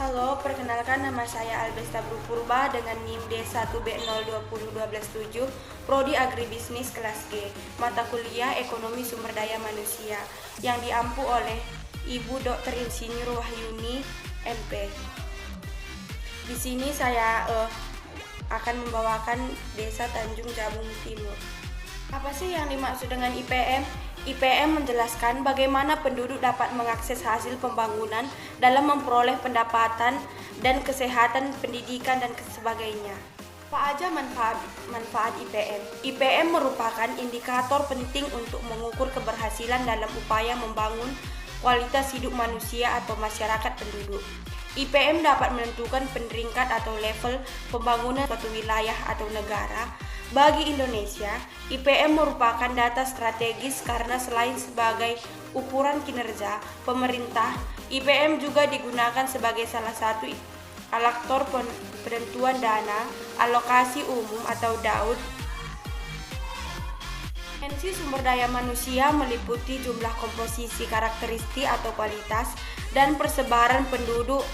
Halo, perkenalkan nama saya Albesta Purba dengan NIM D1B020127, Prodi Agribisnis kelas G, mata kuliah Ekonomi Sumber Daya Manusia, yang diampu oleh Ibu Dr. Insinyur Wahyuni, MP. Di sini saya akan membawakan Desa Tanjung Jabung Timur. Apa sih yang dimaksud dengan IPM? IPM menjelaskan bagaimana penduduk dapat mengakses hasil pembangunan dalam memperoleh pendapatan dan kesehatan, pendidikan, dan sebagainya. Apa aja manfaat IPM? IPM merupakan indikator penting untuk mengukur keberhasilan dalam upaya membangun kualitas hidup manusia atau masyarakat penduduk. IPM dapat menentukan peringkat atau level pembangunan suatu wilayah atau negara. Bagi Indonesia, IPM merupakan data strategis karena selain sebagai ukuran kinerja pemerintah, IPM juga digunakan sebagai salah satu alaktor penentuan dana alokasi umum atau DAUD. Dimensi sumber daya manusia meliputi jumlah, komposisi, karakteristik atau kualitas, dan persebaran penduduk.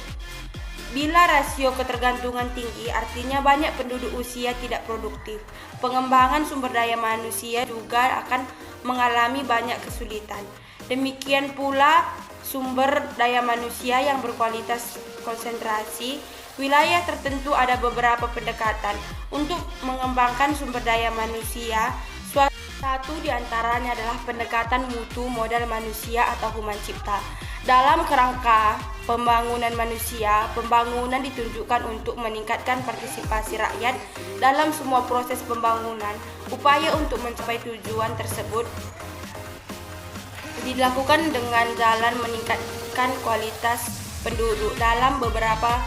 Bila rasio ketergantungan tinggi, artinya banyak penduduk usia tidak produktif. Pengembangan sumber daya manusia juga akan mengalami banyak kesulitan. Demikian pula sumber daya manusia yang berkualitas konsentrasi. Wilayah tertentu ada beberapa pendekatan untuk mengembangkan sumber daya manusia. Satu di antaranya adalah pendekatan mutu modal manusia atau human cipta. Dalam kerangka pembangunan manusia, pembangunan ditunjukkan untuk meningkatkan partisipasi rakyat dalam semua proses pembangunan. Upaya untuk mencapai tujuan tersebut dilakukan dengan jalan meningkatkan kualitas penduduk dalam beberapa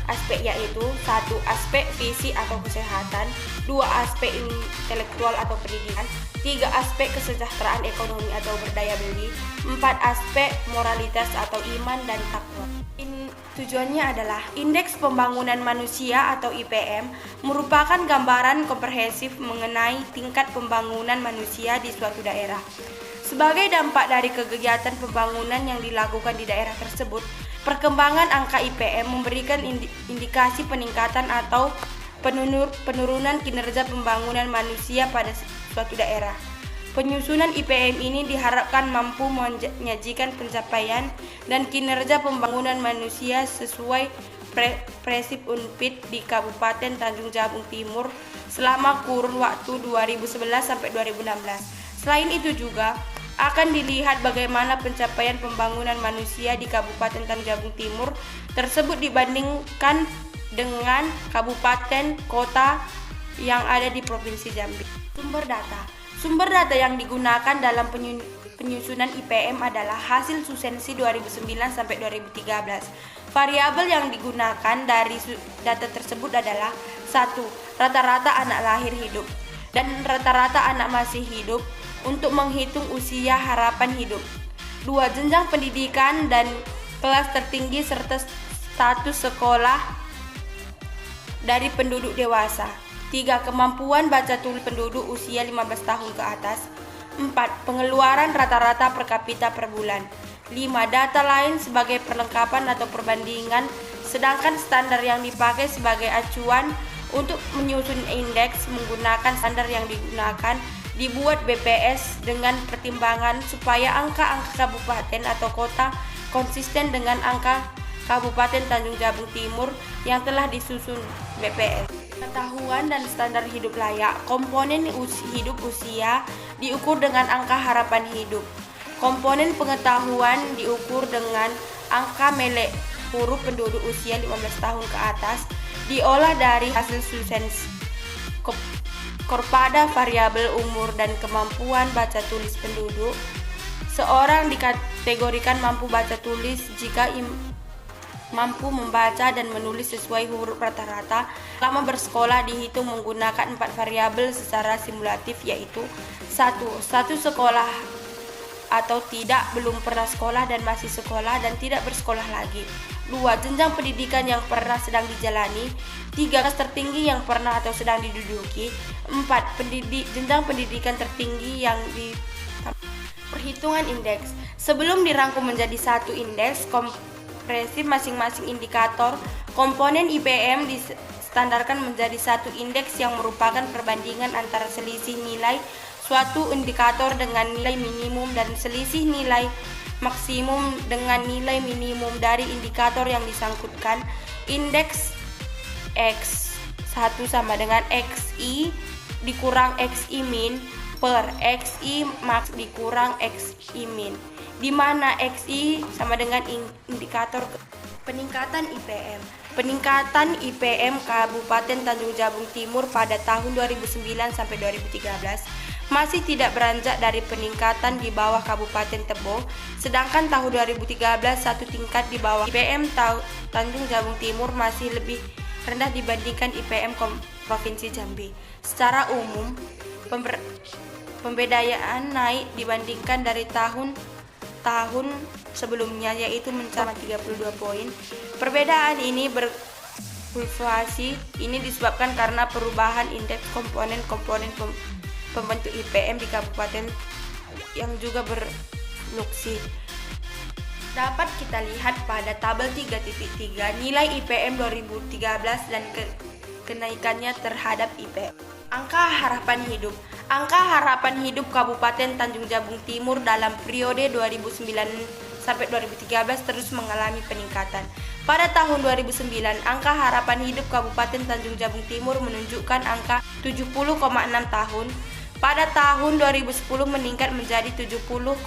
aspek, yaitu 1. Aspek fisik atau kesehatan, 2. Aspek intelektual atau pendidikan, 3. Aspek kesejahteraan ekonomi atau berdaya beli, 4. Aspek moralitas atau iman dan takwa. Tujuannya adalah Indeks Pembangunan Manusia atau IPM merupakan gambaran komprehensif mengenai tingkat pembangunan manusia di suatu daerah. Sebagai dampak dari kegiatan pembangunan yang dilakukan di daerah tersebut, perkembangan angka IPM memberikan indikasi peningkatan atau penurunan kinerja pembangunan manusia pada suatu daerah. Penyusunan IPM ini diharapkan mampu menyajikan pencapaian dan kinerja pembangunan manusia sesuai prinsip UNPID di Kabupaten Tanjung Jabung Timur selama kurun waktu 2011 sampai 2016. Selain itu juga akan dilihat bagaimana pencapaian pembangunan manusia di Kabupaten Tanjung Jabung Timur tersebut dibandingkan dengan kabupaten kota yang ada di Provinsi Jambi. Sumber data yang digunakan dalam penyusunan IPM adalah hasil Susensi 2009 sampai 2013. Variabel yang digunakan dari data tersebut adalah 1. Rata-rata anak lahir hidup dan rata-rata anak masih hidup untuk menghitung usia harapan hidup. 2. Jenjang pendidikan dan kelas tertinggi serta status sekolah dari penduduk dewasa. 3. Kemampuan baca tulis penduduk usia 15 tahun ke atas. 4. Pengeluaran rata-rata per kapita per bulan. 5. Data lain sebagai perlengkapan atau perbandingan, sedangkan standar yang dipakai sebagai acuan untuk menyusun indeks menggunakan standar yang digunakan dibuat BPS dengan pertimbangan supaya angka-angka kabupaten atau kota konsisten dengan angka Kabupaten Tanjung Jabung Timur yang telah disusun BPS. Pengetahuan dan standar hidup layak. Komponen hidup usia diukur dengan angka harapan hidup. Komponen pengetahuan diukur dengan angka melek huruf penduduk usia 15 tahun ke atas, diolah dari hasil Susensi. Pada variabel umur dan kemampuan baca tulis penduduk, seorang dikategorikan mampu baca tulis jika mampu membaca dan menulis sesuai huruf rata-rata. Selama bersekolah dihitung menggunakan 4 variabel secara simulatif, yaitu 1. Status sekolah atau tidak, belum pernah sekolah dan masih sekolah dan tidak bersekolah lagi. 2. Jenjang pendidikan yang pernah sedang dijalani. 3. Kelas tertinggi yang pernah atau sedang diduduki. 4. Jenjang pendidikan tertinggi yang Perhitungan indeks. Sebelum dirangkum menjadi satu indeks, prinsip masing-masing indikator komponen IPM distandarkan menjadi satu indeks yang merupakan perbandingan antara selisih nilai suatu indikator dengan nilai minimum dan selisih nilai maksimum dengan nilai minimum dari indikator yang disangkutkan. Indeks X1 sama dengan XI dikurang XI min per XI max dikurang XI min, di mana XI sama dengan indikator peningkatan IPM. Peningkatan IPM Kabupaten Tanjung Jabung Timur pada tahun 2009 sampai 2013 masih tidak beranjak dari peningkatan di bawah Kabupaten Tebo, sedangkan tahun 2013 satu tingkat di bawah IPM Tanjung Jabung Timur masih lebih rendah dibandingkan IPM Provinsi Jambi. Secara umum, pembedaan naik dibandingkan dari tahun sebelumnya, yaitu mencapai 32 poin. Perbedaan ini berfluktuasi. Ini disebabkan karena perubahan indeks komponen-komponen pembentuk IPM di kabupaten yang juga berfluktuasi. Dapat kita lihat pada tabel 3.3 nilai IPM 2013 dan kenaikannya terhadap IPM. Angka harapan hidup. Angka harapan hidup Kabupaten Tanjung Jabung Timur dalam periode 2009 sampai 2013 terus mengalami peningkatan. Pada tahun 2009, angka harapan hidup Kabupaten Tanjung Jabung Timur menunjukkan angka 70,6 tahun. Pada tahun 2010 meningkat menjadi 70,42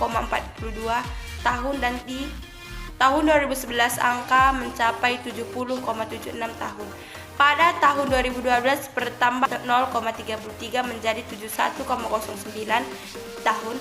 tahun dan di tahun 2011 angka mencapai 70,76 tahun. Pada tahun 2012 bertambah 0,33 menjadi 71,09 tahun.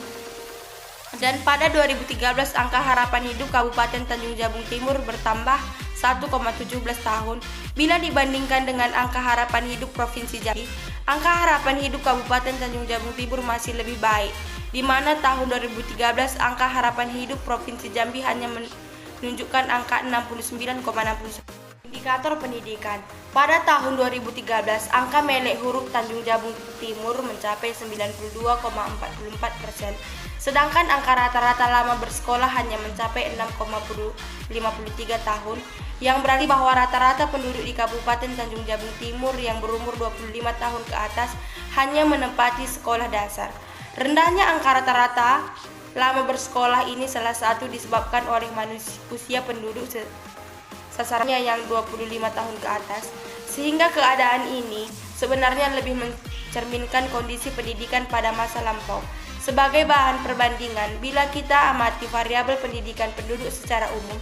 Dan pada 2013 angka harapan hidup Kabupaten Tanjung Jabung Timur bertambah 1,17 tahun. Bila dibandingkan dengan angka harapan hidup Provinsi Jambi, angka harapan hidup Kabupaten Tanjung Jabung Timur masih lebih baik, di mana tahun 2013 angka harapan hidup Provinsi Jambi hanya menunjukkan angka 69,69. Indikator pendidikan. Pada tahun 2013, angka melek huruf Tanjung Jabung Timur mencapai 92,44%, sedangkan angka rata-rata lama bersekolah hanya mencapai 6,53 tahun, yang berarti bahwa rata-rata penduduk di Kabupaten Tanjung Jabung Timur yang berumur 25 tahun ke atas hanya menempati sekolah dasar. Rendahnya angka rata-rata lama bersekolah ini salah satu disebabkan oleh usia penduduk sasarannya yang 25 tahun ke atas, sehingga keadaan ini sebenarnya lebih mencerminkan kondisi pendidikan pada masa lampau. Sebagai bahan perbandingan, bila kita amati variabel pendidikan penduduk secara umum,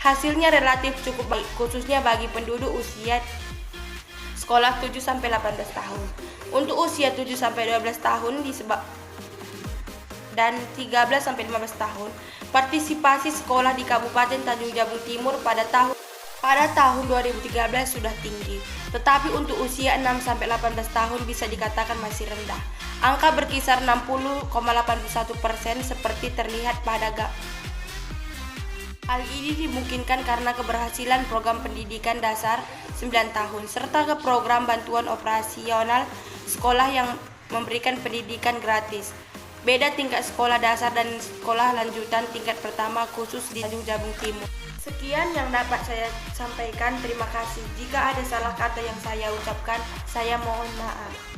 hasilnya relatif cukup baik, khususnya bagi penduduk usia sekolah 7-18 tahun. Untuk usia 7-12 tahun dan 13-15 tahun, partisipasi sekolah di Kabupaten Tanjung Jabung Timur pada tahun 2013 sudah tinggi, tetapi untuk usia 6-18 tahun bisa dikatakan masih rendah. Angka berkisar 60,81% seperti terlihat pada Hal ini dimungkinkan karena keberhasilan program pendidikan dasar 9 tahun serta ke program bantuan operasional sekolah yang memberikan pendidikan gratis. Beda tingkat sekolah dasar dan sekolah lanjutan tingkat pertama khusus di Tanjung Jabung Timur. Sekian yang dapat saya sampaikan. Terima kasih. Jika ada salah kata yang saya ucapkan, saya mohon maaf.